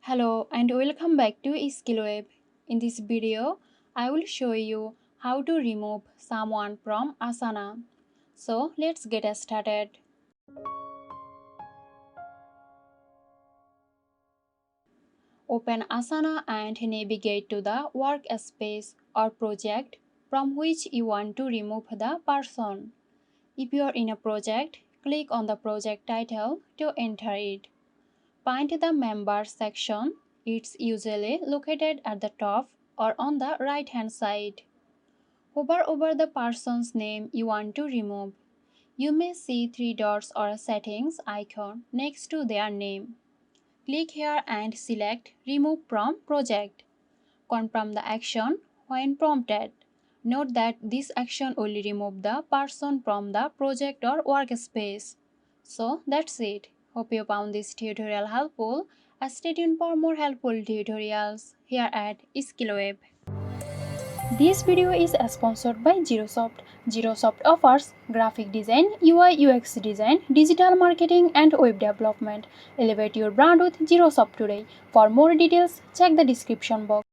Hello and welcome back to SkillWeb. In this video, I will show you how to remove someone from Asana. So let's get started. Open Asana and navigate to the workspace or project from which you want to remove the person. If you are in a project, click on the project title to enter it. Find the Members section. It's usually located at the top or on the right hand side. Hover over the person's name you want to remove. You may see three dots or a settings icon next to their name. Click here and select Remove from Project. Confirm the action when prompted. Note that this action will remove the person from the project or workspace. So that's it. Hope you found this tutorial helpful. Stay tuned for more helpful tutorials here at SkillWeb. This video is sponsored by Girosoft. Girosoft offers graphic design, UI UX design, digital marketing and web development. Elevate your brand with Girosoft today. For more details, check the description box.